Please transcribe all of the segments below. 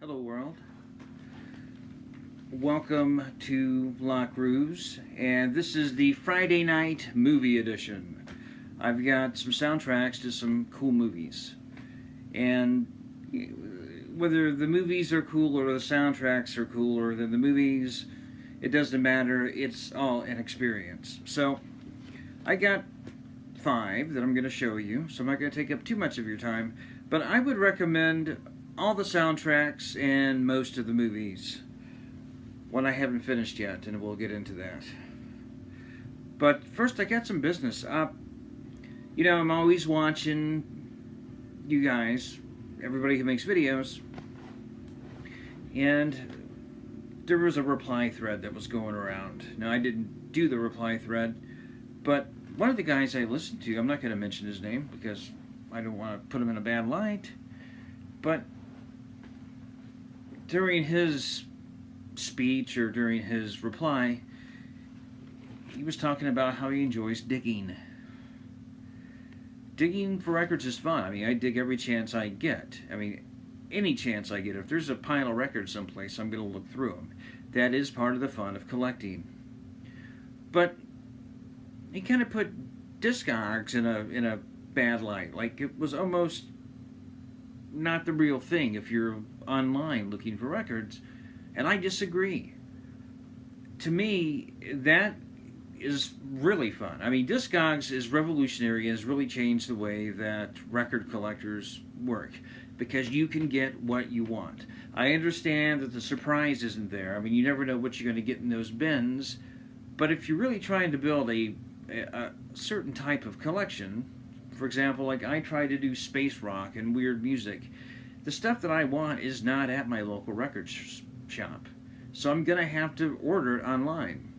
Hello, world. Welcome to Lock Ruse, and this is the Friday night movie edition. I've got some soundtracks to some cool movies, and whether the movies are cool or the soundtracks are cooler than the movies, it doesn't matter. It's all an experience. So, I got 5 that I'm going to show you, so I'm not going to take up too much of your time, but I would recommend all the soundtracks and most of the movies. One I haven't finished yet, and we'll get into that. But first, I got some business. I'm always watching you guys, everybody who makes videos, and there was a reply thread that was going around. Now, I didn't do the reply thread, but one of the guys I listened to, I'm not going to mention his name because I don't want to put him in a bad light, but during his speech or during his reply, he was talking about how he enjoys digging. Digging for records is fun. I mean, I dig every chance I get. I mean, any chance I get. If there's a pile of records someplace, I'm going to look through them. That is part of the fun of collecting. But he kind of put Discogs in a bad light. Like, it was almost not the real thing if you're online looking for records. And I disagree. To me, that is really fun. I mean, Discogs is revolutionary and has really changed the way that record collectors work because you can get what you want. I understand that the surprise isn't there. I mean, you never know what you're going to get in those bins. But if you're really trying to build a certain type of collection, for example, like I try to do space rock and weird music, the stuff that I want is not at my local record shop. So I'm going to have to order it online.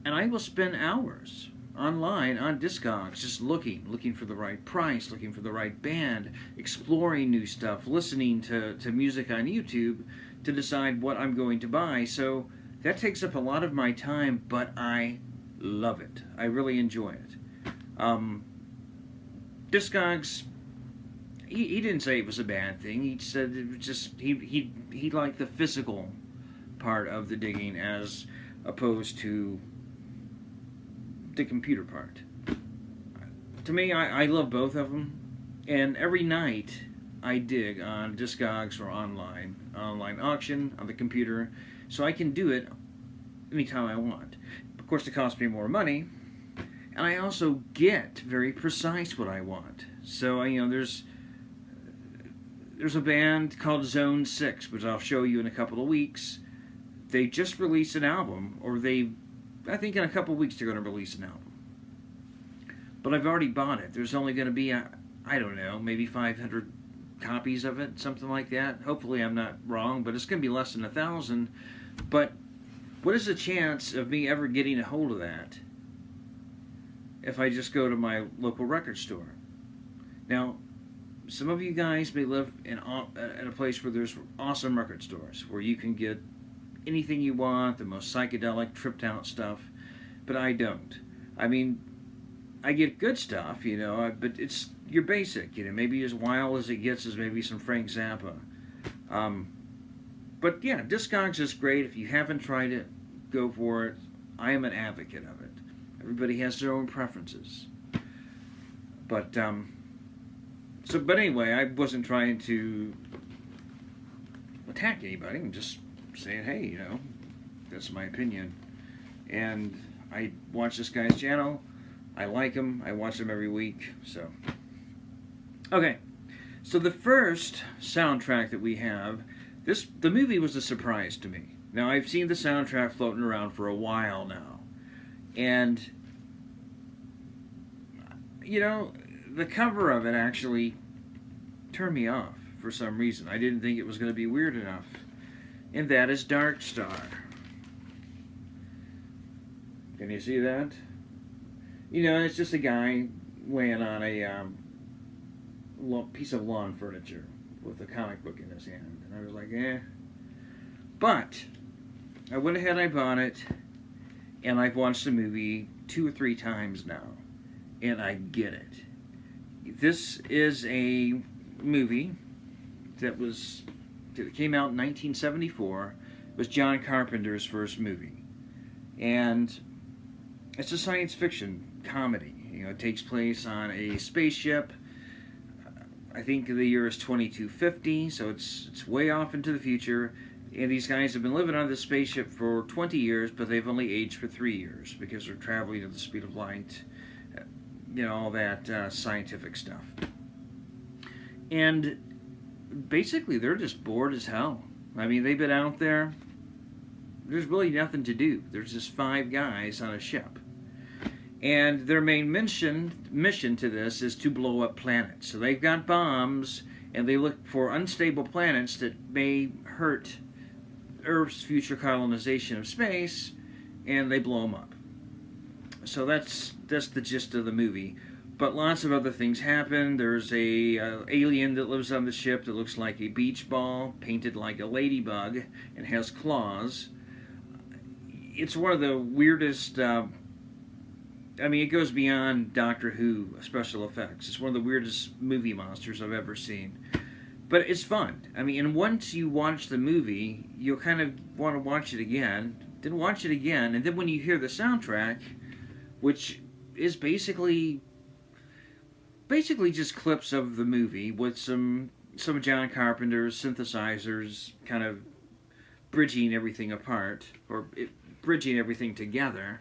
And I will spend hours online on Discogs just looking for the right price, looking for the right band, exploring new stuff, listening to music on YouTube to decide what I'm going to buy. So that takes up a lot of my time, but I love it. I really enjoy it. Discogs, he didn't say it was a bad thing. He said it was just he liked the physical part of the digging as opposed to the computer part. To me, I love both of them, and every night I dig on Discogs or online auction on the computer, so I can do it anytime I want. Of course, it costs me more money, and I also get very precise what I want. So there's a band called Zone 6, which I'll show you in a couple of weeks. They just released an album, I think in a couple of weeks they're going to release an album. But I've already bought it. There's only going to be, I don't know, maybe 500 copies of it, something like that. Hopefully I'm not wrong, but it's going to be less than 1,000. But what is the chance of me ever getting a hold of that if I just go to my local record store? Now, some of you guys may live in a place where there's awesome record stores where you can get anything you want, the most psychedelic, tripped out stuff, but I don't. I mean, I get good stuff, but it's your basic, maybe as wild as it gets is maybe some Frank Zappa. But yeah, Discogs is great. If you haven't tried it, go for it. I am an advocate of it. Everybody has their own preferences. But anyway, I wasn't trying to attack anybody. I'm just saying, hey, that's my opinion. And I watch this guy's channel. I like him. I watch him every week. So, okay. So the first soundtrack that we have, the movie was a surprise to me. Now, I've seen the soundtrack floating around for a while now. And, the cover of it actually turned me off for some reason. I didn't think it was going to be weird enough. And that is Dark Star. Can you see that? It's just a guy laying on a piece of lawn furniture with a comic book in his hand. And I was like, eh. But I went ahead and I bought it, and I've watched the movie 2 or 3 times now, and I get it. This is a movie that was It came out in 1974. It was John Carpenter's first movie. And it's a science fiction comedy. You know, it takes place on a spaceship. I think the year is 2250, so it's way off into the future. And these guys have been living on this spaceship for 20 years, but they've only aged for 3 years because they're traveling at the speed of light. You know, all that scientific stuff. And basically, they're just bored as hell. I mean, they've been out there. There's really nothing to do. There's just 5 guys on a ship. And their main mission to this is to blow up planets. So they've got bombs, and they look for unstable planets that may hurt Earth's future colonization of space, and they blow them up. So that's the gist of the movie. But lots of other things happen. There's a alien that lives on the ship that looks like a beach ball, painted like a ladybug, and has claws. It's one of the weirdest... I mean, it goes beyond Doctor Who special effects. It's one of the weirdest movie monsters I've ever seen. But it's fun. I mean, and once you watch the movie, you'll kind of want to watch it again, then watch it again, and then when you hear the soundtrack, which is basically just clips of the movie with some John Carpenter's synthesizers kind of bridging everything apart, or bridging everything together,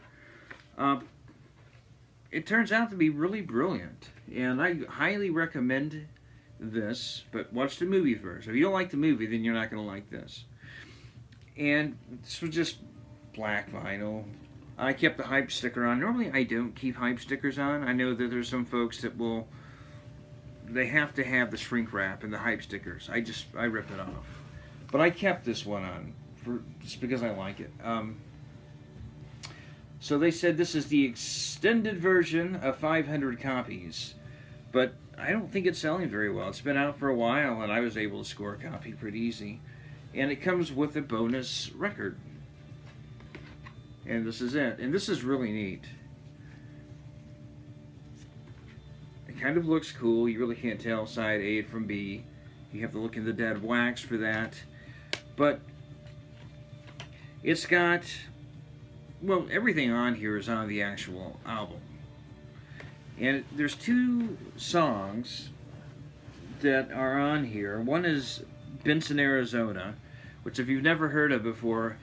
it turns out to be really brilliant. And I highly recommend this, but watch the movie first. If you don't like the movie, then you're not going to like this. And this was just black vinyl. I kept the hype sticker on. Normally I don't keep hype stickers on. I know that there's some folks that will, they have to have the shrink wrap and the hype stickers. I rip it off. But I kept this one on just because I like it. So they said this is the extended version of 500 copies. But I don't think it's selling very well. It's been out for a while, and I was able to score a copy pretty easy. And it comes with a bonus record. And this is it. And this is really neat. It kind of looks cool. You really can't tell side A from B. You have to look in the dead wax for that. But it's got... well, everything on here is on the actual album. And there's 2 songs that are on here. One is Benson, Arizona, which if you've never heard of before,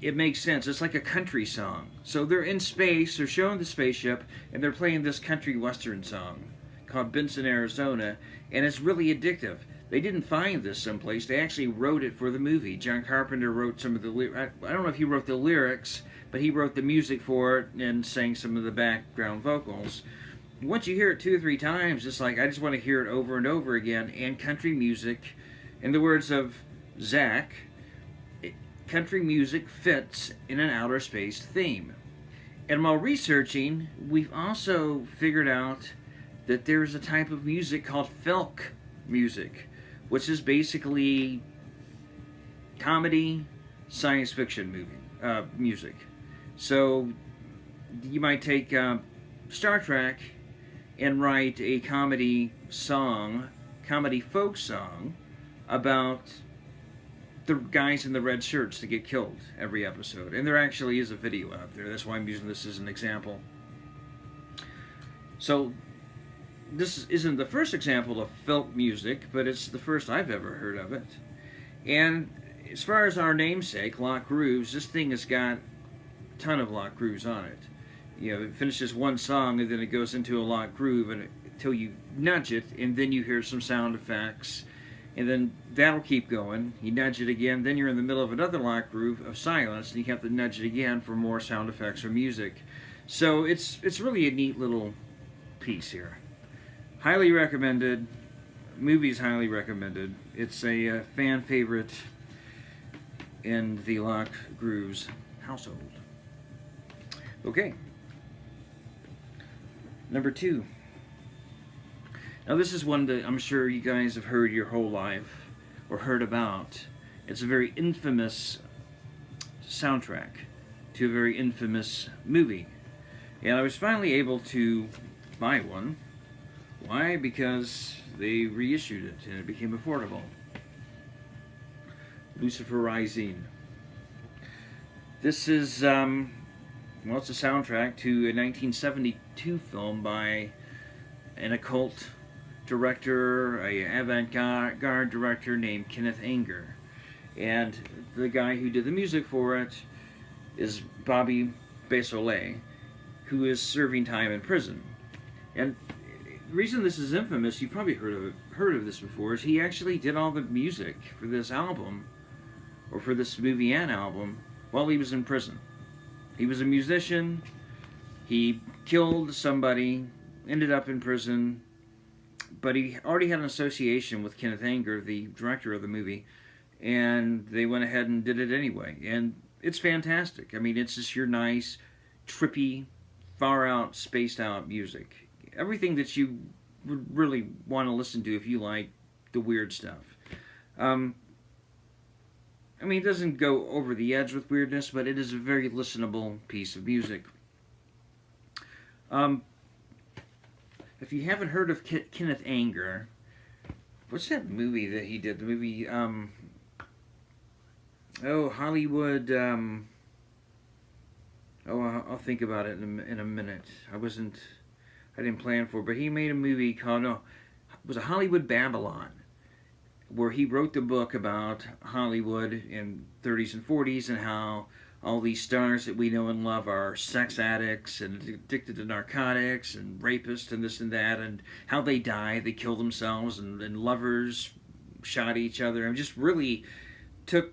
it makes sense. It's like a country song. So they're in space, they're showing the spaceship, and they're playing this country western song called Benson, Arizona, and it's really addictive. They didn't find this someplace. They actually wrote it for the movie. John Carpenter wrote some of the lyrics. I don't know if he wrote the lyrics, but he wrote the music for it and sang some of the background vocals. Once you hear it 2 or 3 times, it's like, I just want to hear it over and over again. And country music, in the words of Zach, country music fits in an outer space theme. And while researching, we've also figured out that there's a type of music called folk music, which is basically comedy, science fiction music. So you might take Star Trek and write a comedy folk song about the guys in the red shirts that get killed every episode. And there actually is a video out there. That's why I'm using this as an example. So this isn't the first example of folk music, but it's the first I've ever heard of it. And as far as our namesake, Lock Grooves, this thing has got a ton of lock grooves on it. You know, it finishes one song and then it goes into a lock groove until you nudge it, and then you hear some sound effects, and then that'll keep going. You nudge it again, then you're in the middle of another lock groove of silence, and you have to nudge it again for more sound effects or music. So it's really a neat little piece here. Highly recommended. Movie's highly recommended. It's a fan favorite in the Lock Grooves household. Okay. Number 2. Now this is one that I'm sure you guys have heard your whole life, or heard about. It's a very infamous soundtrack to a very infamous movie. And I was finally able to buy one. Why? Because they reissued it and it became affordable. Lucifer Rising. This is, well, it's a soundtrack to a 1972 film by an occult director, an avant-garde director named Kenneth Anger. And the guy who did the music for it is Bobby Beausoleil, who is serving time in prison. And the reason this is infamous, you've probably heard of this before, is he actually did all the music for this album, or for this movie and album, while he was in prison. He was a musician, he killed somebody, ended up in prison, but he already had an association with Kenneth Anger, the director of the movie, and they went ahead and did it anyway. And it's fantastic. I mean, it's just your nice, trippy, far out, spaced out music. Everything that you would really want to listen to if you like the weird stuff. I mean, it doesn't go over the edge with weirdness, but it is a very listenable piece of music. If you haven't heard of Kenneth Anger, what's that movie that he did? The movie, Hollywood, I'll think about it in a minute. I didn't plan for it, but he made a movie called, it was a Hollywood Babylon, where he wrote the book about Hollywood in 30s and 40s and how all these stars that we know and love are sex addicts and addicted to narcotics and rapists and this and that, and how they die, they kill themselves, and lovers shot each other, and just really took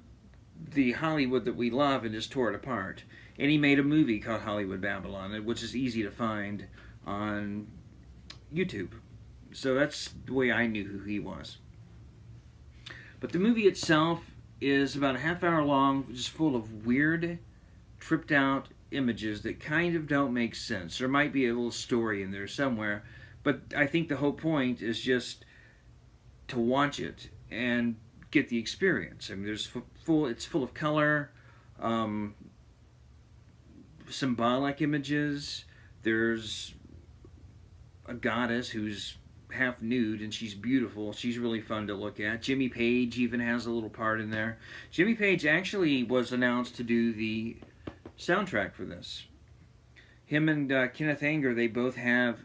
the Hollywood that we love and just tore it apart. And he made a movie called Hollywood Babylon, which is easy to find on YouTube. So that's the way I knew who he was. But the movie itself is about a half hour long, just full of weird, tripped out images that kind of don't make sense. There might be a little story in there somewhere, but I think the whole point is just to watch it and get the experience. I mean, it's full of color, symbolic images. There's a goddess who's half nude and she's beautiful. She's really fun to look at. Jimmy Page even has a little part in there. Jimmy Page actually was announced to do the soundtrack for this. Him and Kenneth Anger, they both have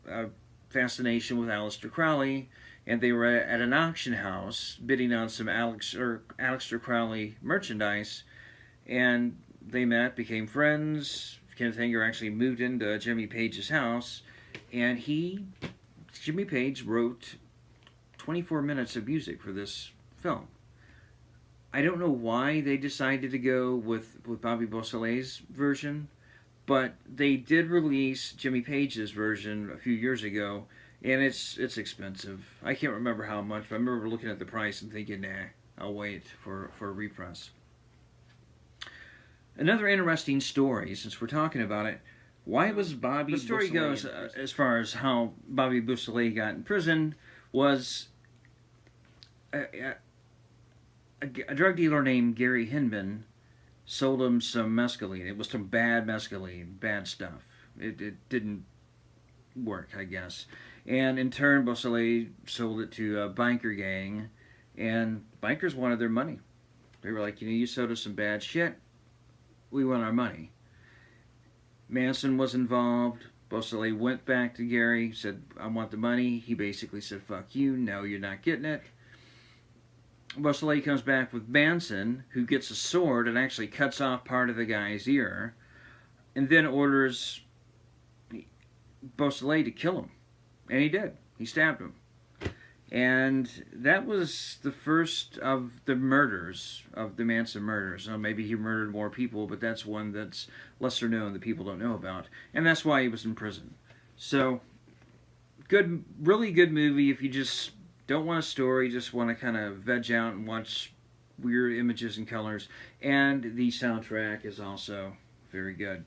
a fascination with Aleister Crowley, and they were at an auction house bidding on some Aleister Crowley merchandise, and they met, became friends. Kenneth Anger actually moved into Jimmy Page's house, and Jimmy Page wrote 24 minutes of music for this film. I don't know why they decided to go with Bobby Beausoleil's version, but they did release Jimmy Page's version a few years ago, and it's expensive. I can't remember how much, but I remember looking at the price and thinking, nah, I'll wait for a repress. Another interesting story, since we're talking about it, why was Bobby Beausoleil... The story goes, as far as how Bobby Beausoleil got in prison, was a drug dealer named Gary Hinman sold him some mescaline. It was some bad mescaline, bad stuff. It didn't work, I guess. And in turn, Beausoleil sold it to a biker gang, and bikers wanted their money. They were like, you sold us some bad shit, we want our money. Manson was involved. Beausoleil went back to Gary, said, I want the money. He basically said, fuck you, no, you're not getting it. Beausoleil comes back with Manson, who gets a sword and actually cuts off part of the guy's ear, and then orders Beausoleil to kill him. And he did. He stabbed him. And that was the first of the murders, of the Manson murders. Now, maybe he murdered more people, but that's one that's lesser known that people don't know about. And that's why he was in prison. So, good, really good movie if you just don't want a story, just want to kind of veg out and watch weird images and colors. And the soundtrack is also very good.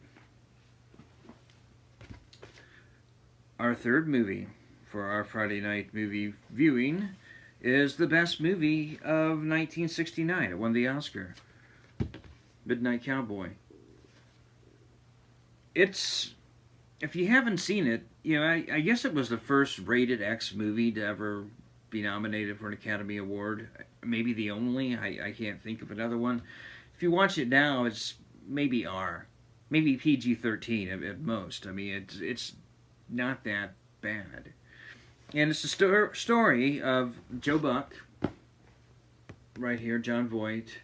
Our third movie for our Friday night movie viewing is the best movie of 1969. It won the Oscar. Midnight Cowboy. It's, if you haven't seen it, I guess it was the first rated X movie to ever be nominated for an Academy Award. Maybe the only. I can't think of another one. If you watch it now, it's maybe R. Maybe PG-13 at most. I mean, it's not that bad. And it's a story of Joe Buck, right here, Jon Voight,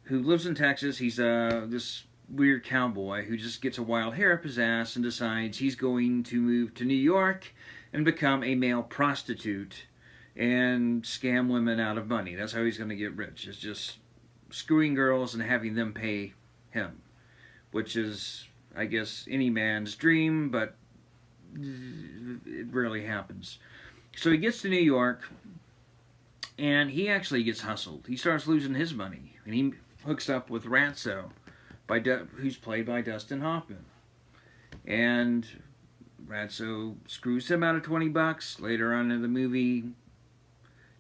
who lives in Texas. He's this weird cowboy who just gets a wild hair up his ass and decides he's going to move to New York and become a male prostitute and scam women out of money. That's how he's going to get rich. It's just screwing girls and having them pay him, which is, I guess, any man's dream, but it rarely happens. So he gets to New York, and he actually gets hustled. He starts losing his money, and he hooks up with Ratso, who's played by Dustin Hoffman. And Ratso screws him out of $20. Later on in the movie,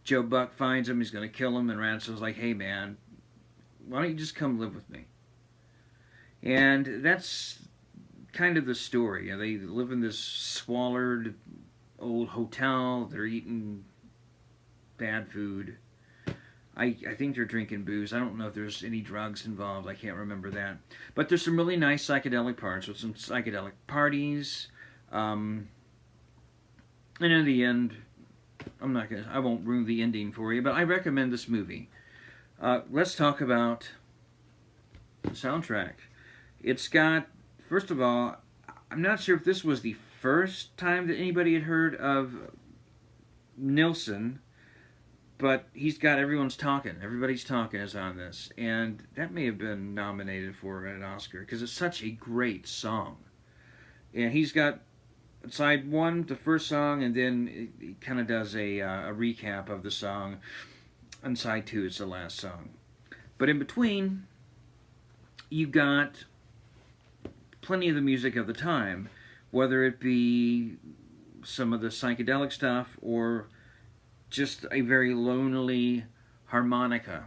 Joe Buck finds him. He's going to kill him, and Ratso's like, "Hey, man, why don't you just come live with me?" And that's kind of the story. They live in this squalid old hotel. They're eating bad food. I think they're drinking booze. I don't know if there's any drugs involved. I can't remember that. But there's some really nice psychedelic parts with some psychedelic parties. And in the end, I won't ruin the ending for you, but I recommend this movie. Let's talk about the soundtrack. It's got, first of all, I'm not sure if this was the first time that anybody had heard of Nilsson, but he's got Everyone's Talking. Everybody's Talking is on this, and that may have been nominated for an Oscar because it's such a great song. And he's got side one, the first song, and then he kind of does a recap of the song. On side two, it's the last song. But in between, you got plenty of the music of the time, whether it be some of the psychedelic stuff or just a very lonely harmonica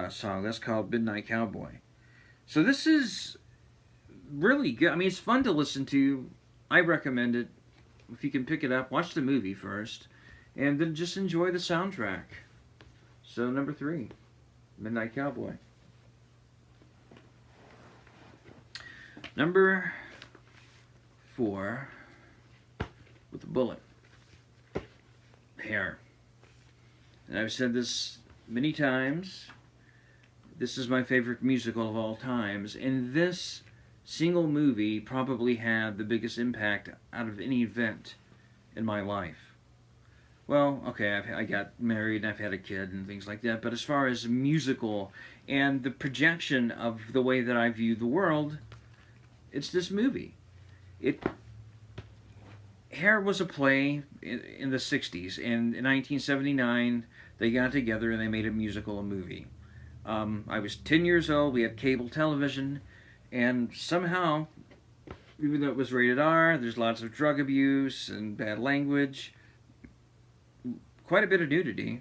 song. That's called Midnight Cowboy. So this is really good. I mean, it's fun to listen to. I recommend it. If you can pick it up, watch the movie first, and then just enjoy the soundtrack. So number 3, Midnight Cowboy. Number 4, with a bullet. Hair. And I've said this many times. This is my favorite musical of all times, and this single movie probably had the biggest impact out of any event in my life. Well, okay, I got married and I've had a kid and things like that, but as far as musical and the projection of the way that I view the world, it's this movie. Hair was a play in the 60s, and in 1979 they got together and they made a musical, a movie. I was 10 years old, we had cable television, and somehow, even though it was rated R, there's lots of drug abuse and bad language, quite a bit of nudity,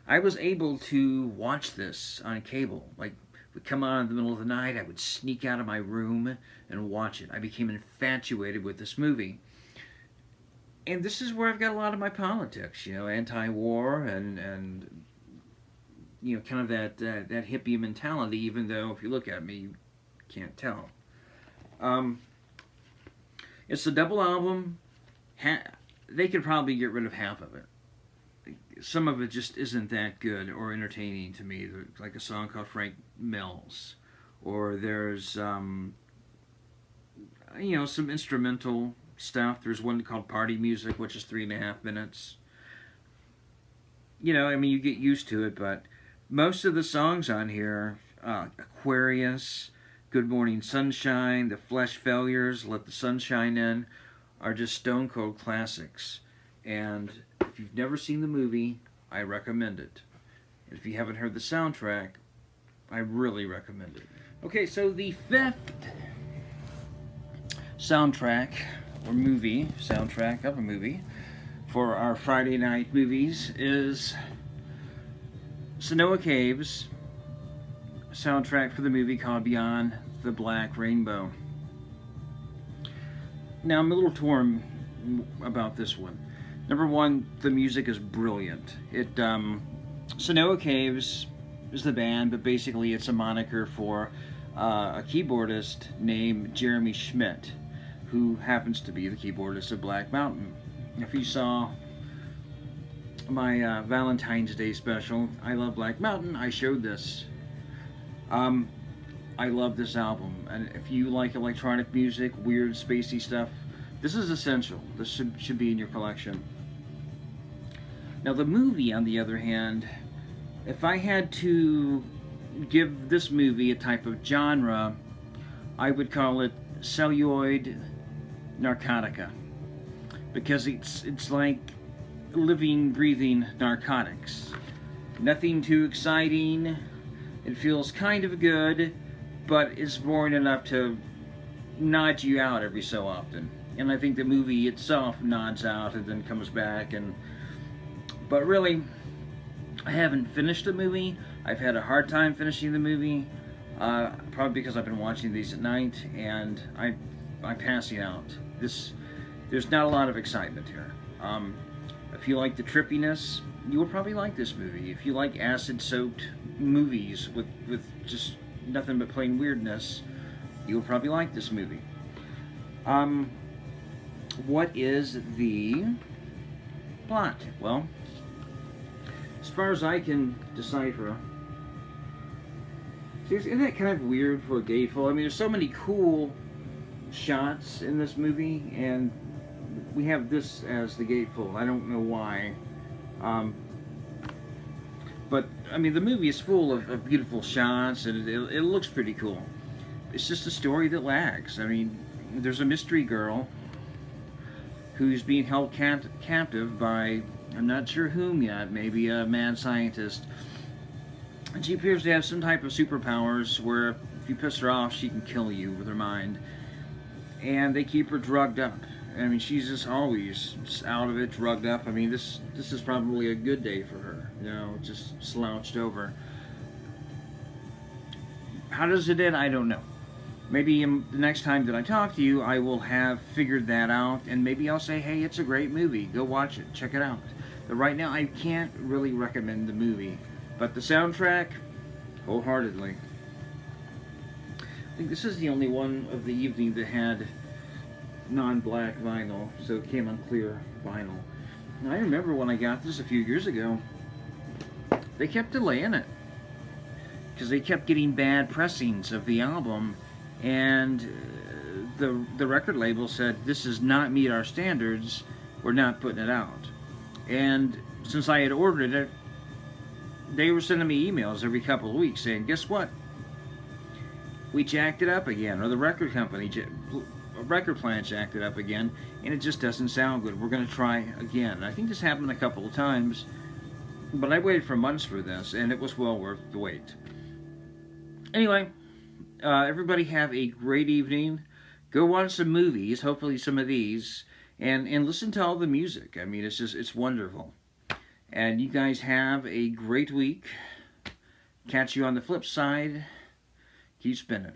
I was able to watch this on cable. Like, it would come on in the middle of the night, I would sneak out of my room and watch it. I became infatuated with this movie. And this is where I've got a lot of my politics, anti-war and kind of that hippie mentality, even though if you look at me, you can't tell. It's a double album. They could probably get rid of half of it. Some of it just isn't that good or entertaining to me. Like a song called Frank Mills. Or there's, some instrumental stuff. There's one called Party Music, which is 3.5 minutes. You get used to it, but most of the songs on here, Aquarius, Good Morning Sunshine, The Flesh Failures, Let the Sunshine In, are just stone cold classics. And if you've never seen the movie, I recommend it. And if you haven't heard the soundtrack, I really recommend it. Okay, so the 5th soundtrack, or movie, soundtrack of a movie, for our Friday night movies is Sonoa Cave's soundtrack for the movie called Beyond the Black Rainbow. Now, I'm a little torn about this one. Number one, the music is brilliant. Sonoa Caves is the band, but basically it's a moniker for a keyboardist named Jeremy Schmidt, who happens to be the keyboardist of Black Mountain. If you saw my Valentine's Day special, I Love Black Mountain, I showed this. I love this album, and if you like electronic music, weird, spacey stuff, this is essential. This should be in your collection. Now, the movie, on the other hand, if I had to give this movie a type of genre, I would call it celluloid narcotica, because it's like living, breathing narcotics. Nothing too exciting. It feels kind of good, but it's boring enough to nod you out every so often. And I think the movie itself nods out and then comes back. But really, I haven't finished the movie. I've had a hard time finishing the movie, probably because I've been watching these at night, and I'm passing out. There's not a lot of excitement here. If you like the trippiness, you will probably like this movie. If you like acid-soaked movies with just nothing but plain weirdness, you'll probably like this movie. What is the plot? Well, as far as I can decipher, isn't that kind of weird for a gatefold? I mean, there's so many cool shots in this movie, and we have this as the gatefold. I don't know why. But, I mean, the movie is full of beautiful shots, and it looks pretty cool. It's just a story that lags. I mean, there's a mystery girl who's being held captive by, I'm not sure whom yet, maybe a mad scientist. And she appears to have some type of superpowers where if you piss her off, she can kill you with her mind. And they keep her drugged up. I mean, she's just always out of it, drugged up. I mean, this is probably a good day for her, you know, just slouched over. How does it end? I don't know. Maybe the next time that I talk to you, I will have figured that out, and maybe I'll say, hey, it's a great movie. Go watch it. Check it out. But right now, I can't really recommend the movie. But the soundtrack, wholeheartedly. I think this is the only one of the evening that had non-black vinyl, so it came on clear vinyl. And I remember when I got this a few years ago, they kept delaying it because they kept getting bad pressings of the album, and the record label said, this does not meet our standards, we're not putting it out. And since I had ordered it, they were sending me emails every couple of weeks saying, guess what, we jacked it up again, or the record company, record plant jacked it up again, and it just doesn't sound good. We're going to try again. I think this happened a couple of times, but I waited for months for this, and it was well worth the wait. Anyway, everybody have a great evening. Go watch some movies, hopefully some of these, and listen to all the music. I mean, it's wonderful. And you guys have a great week. Catch you on the flip side. Keep spinning.